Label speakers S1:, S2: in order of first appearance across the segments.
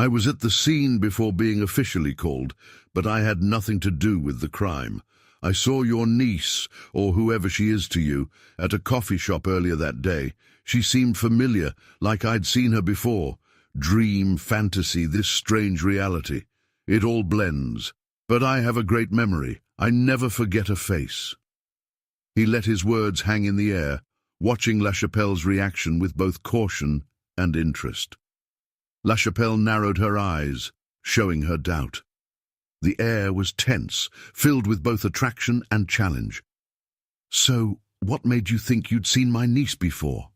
S1: I was at the scene before being officially called, but I had nothing to do with the crime. I saw your niece, or whoever she is to you, at a coffee shop earlier that day. She seemed familiar, like I'd seen her before. Dream, fantasy, this strange reality. It all blends. But I have a great memory. I never forget a face. He let his words hang in the air, watching LaChapelle's reaction with both caution and interest. LaChapelle narrowed her eyes, showing her doubt. The air was tense, filled with both attraction and challenge. "So, what made you think you'd seen my niece before?"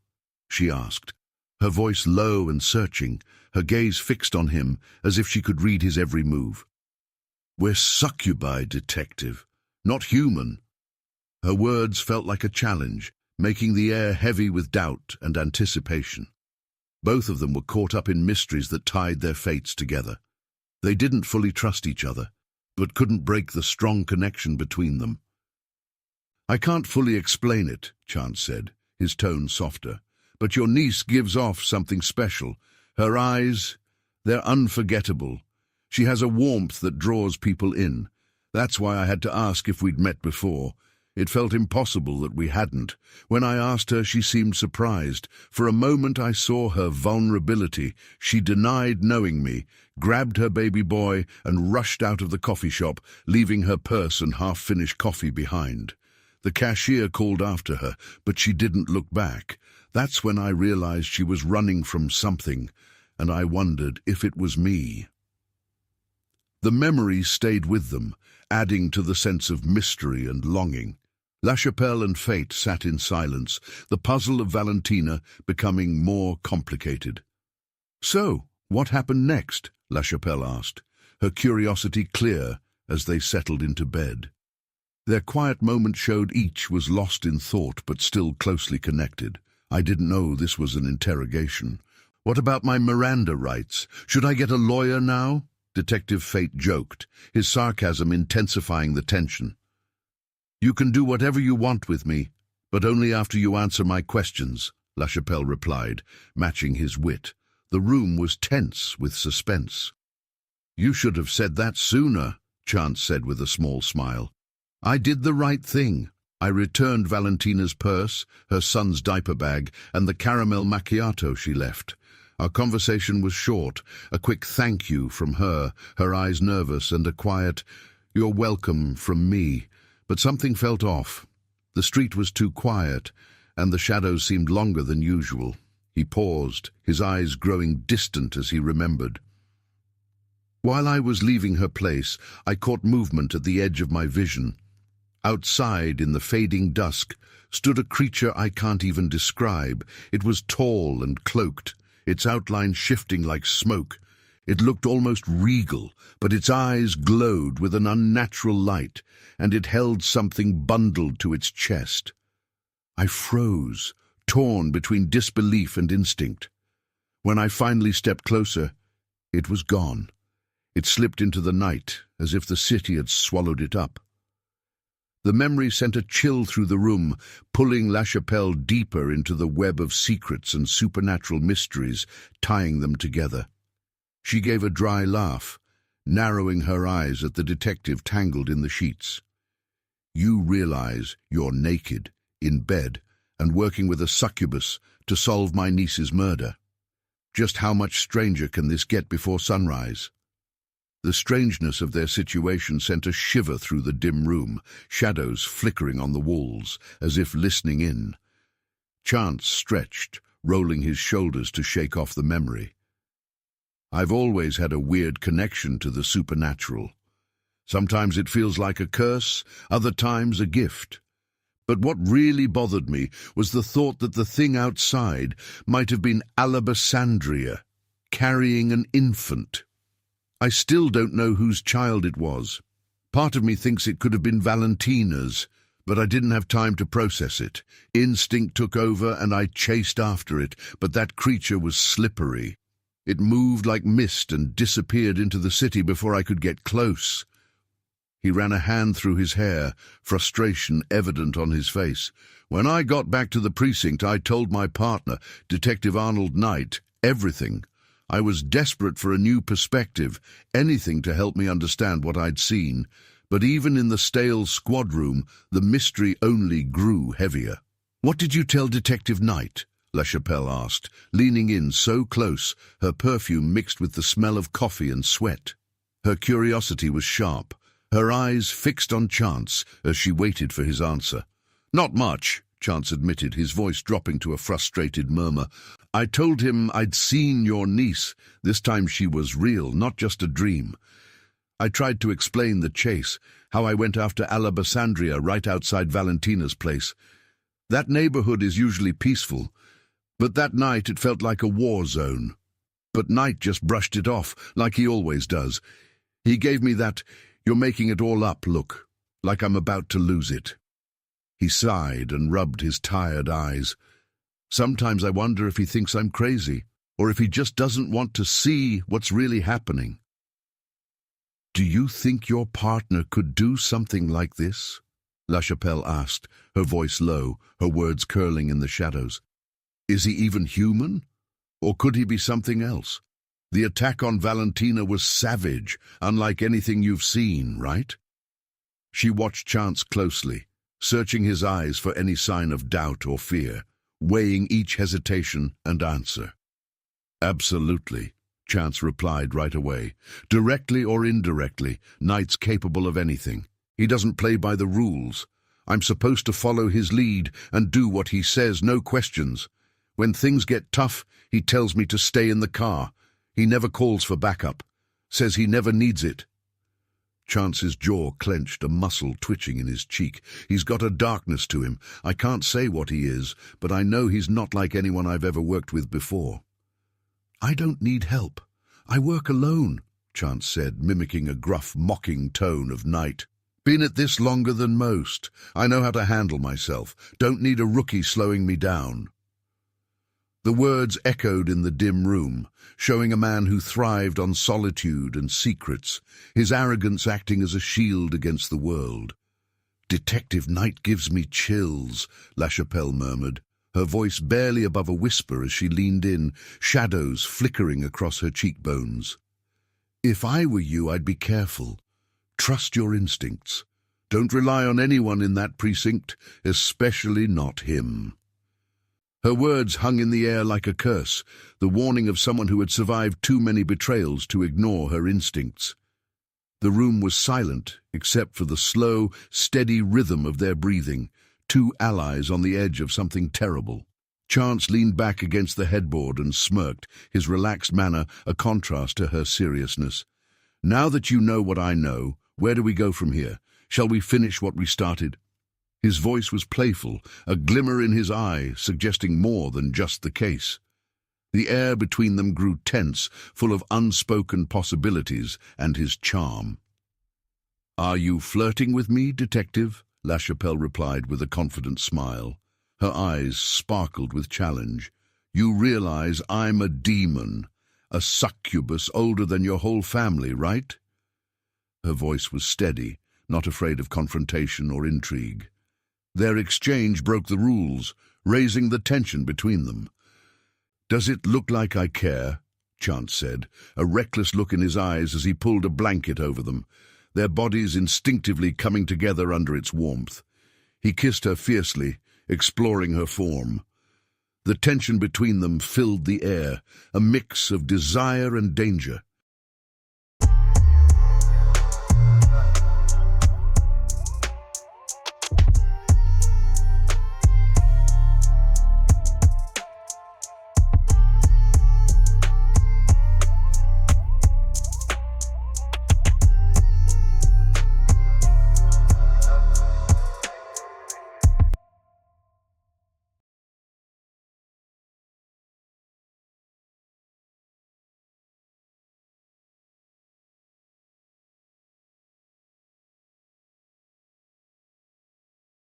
S1: she asked, her voice low and searching, her gaze fixed on him as if she could read his every move. "We're succubi, detective, not human." Her words felt like a challenge, making the air heavy with doubt and anticipation. Both of them were caught up in mysteries that tied their fates together. They didn't fully trust each other, but couldn't break the strong connection between them. "I can't fully explain it," Chance said, his tone softer, "but your niece gives off something special. Her eyes, they're unforgettable. She has a warmth that draws people in. That's why I had to ask if we'd met before. It felt impossible that we hadn't. When I asked her, she seemed surprised. For a moment I saw her vulnerability. She denied knowing me, grabbed her baby boy, and rushed out of the coffee shop, leaving her purse and half-finished coffee behind. The cashier called after her, but she didn't look back. That's when I realized she was running from something, and I wondered if it was me. The memories stayed with them, adding to the sense of mystery and longing. LaChapelle and Fate sat in silence, the puzzle of Valentina becoming more complicated. "So, what happened next?" LaChapelle asked, her curiosity clear as they settled into bed. Their quiet moment showed each was lost in thought but still closely connected. "I didn't know this was an interrogation. What about my Miranda rights? Should I get a lawyer now?" Detective Fate joked, his sarcasm intensifying the tension. "You can do whatever you want with me, but only after you answer my questions," LaChapelle replied, matching his wit. The room was tense with suspense. "You should have said that sooner," Chance said with a small smile. "I did the right thing. I returned Valentina's purse, her son's diaper bag, and the caramel macchiato she left. Our conversation was short, a quick thank you from her, her eyes nervous, and a quiet, 'You're welcome' from me. But something felt off. The street was too quiet, and the shadows seemed longer than usual. He paused, his eyes growing distant as he remembered. While I was leaving her place, I caught movement at the edge of my vision. Outside, in the fading dusk, stood a creature I can't even describe. It was tall and cloaked, its outline shifting like smoke. It looked almost regal, but its eyes glowed with an unnatural light, and it held something bundled to its chest. I froze, torn between disbelief and instinct. When I finally stepped closer, it was gone. It slipped into the night, as if the city had swallowed it up. The memory sent a chill through the room, pulling LaChapelle deeper into the web of secrets and supernatural mysteries, tying them together. She gave a dry laugh, narrowing her eyes at the detective tangled in the sheets. "You realize you're naked, in bed, and working with a succubus to solve my niece's murder. Just how much stranger can this get before sunrise?" The strangeness of their situation sent a shiver through the dim room, shadows flickering on the walls, as if listening in. Chance stretched, rolling his shoulders to shake off the memory. "I've always had a weird connection to the supernatural. Sometimes it feels like a curse, other times a gift. But what really bothered me was the thought that the thing outside might have been Alabasandria, carrying an infant. I still don't know whose child it was. Part of me thinks it could have been Valentina's, but I didn't have time to process it. Instinct took over and I chased after it, but that creature was slippery. It moved like mist and disappeared into the city before I could get close." He ran a hand through his hair, frustration evident on his face. "When I got back to the precinct, I told my partner, Detective Arnold Knight, everything. I was desperate for a new perspective, anything to help me understand what I'd seen. But even in the stale squad room, the mystery only grew heavier. "What did you tell Detective Knight?" LaChapelle asked, leaning in so close, her perfume mixed with the smell of coffee and sweat. Her curiosity was sharp, her eyes fixed on Chance as she waited for his answer. "Not much," Chance admitted, his voice dropping to a frustrated murmur. "I told him I'd seen your niece. This time she was real, not just a dream. I tried to explain the chase, how I went after Alabasandria right outside Valentina's place. That neighborhood is usually peaceful, but that night it felt like a war zone. But Knight just brushed it off, like he always does. He gave me that 'you're making it all up' look, like I'm about to lose it." He sighed and rubbed his tired eyes. "Sometimes I wonder if he thinks I'm crazy, or if he just doesn't want to see what's really happening." "Do you think your partner could do something like this?" LaChapelle asked, her voice low, her words curling in the shadows. "Is he even human? Or could he be something else? The attack on Valentina was savage, unlike anything you've seen, right?" She watched Chance closely, searching his eyes for any sign of doubt or fear, weighing each hesitation and answer. "Absolutely," Chance replied right away. "Directly or indirectly, Knight's capable of anything. He doesn't play by the rules. I'm supposed to follow his lead and do what he says, no questions. When things get tough, he tells me to stay in the car. He never calls for backup. Says he never needs it." Chance's jaw clenched, a muscle twitching in his cheek. "He's got a darkness to him. I can't say what he is, but I know he's not like anyone I've ever worked with before." "I don't need help. I work alone," Chance said, mimicking a gruff, mocking tone of Knight. "Been at this longer than most. I know how to handle myself. Don't need a rookie slowing me down." The words echoed in the dim room, showing a man who thrived on solitude and secrets, his arrogance acting as a shield against the world. "Detective Knight gives me chills," LaChapelle murmured, her voice barely above a whisper as she leaned in, shadows flickering across her cheekbones. "If I were you, I'd be careful. Trust your instincts. Don't rely on anyone in that precinct, especially not him." Her words hung in the air like a curse, the warning of someone who had survived too many betrayals to ignore her instincts. The room was silent, except for the slow, steady rhythm of their breathing, two allies on the edge of something terrible. Chance leaned back against the headboard and smirked, his relaxed manner a contrast to her seriousness. "Now that you know what I know, where do we go from here? Shall we finish what we started?" His voice was playful, a glimmer in his eye suggesting more than just the case. The air between them grew tense, full of unspoken possibilities and his charm. "Are you flirting with me, detective?" LaChapelle replied with a confident smile. Her eyes sparkled with challenge. "You realize I'm a demon, a succubus older than your whole family, right?" Her voice was steady, not afraid of confrontation or intrigue. Their exchange broke the rules, raising the tension between them. "Does it look like I care?" Chance said, a reckless look in his eyes as he pulled a blanket over them, their bodies instinctively coming together under its warmth. He kissed her fiercely, exploring her form. The tension between them filled the air, a mix of desire and danger.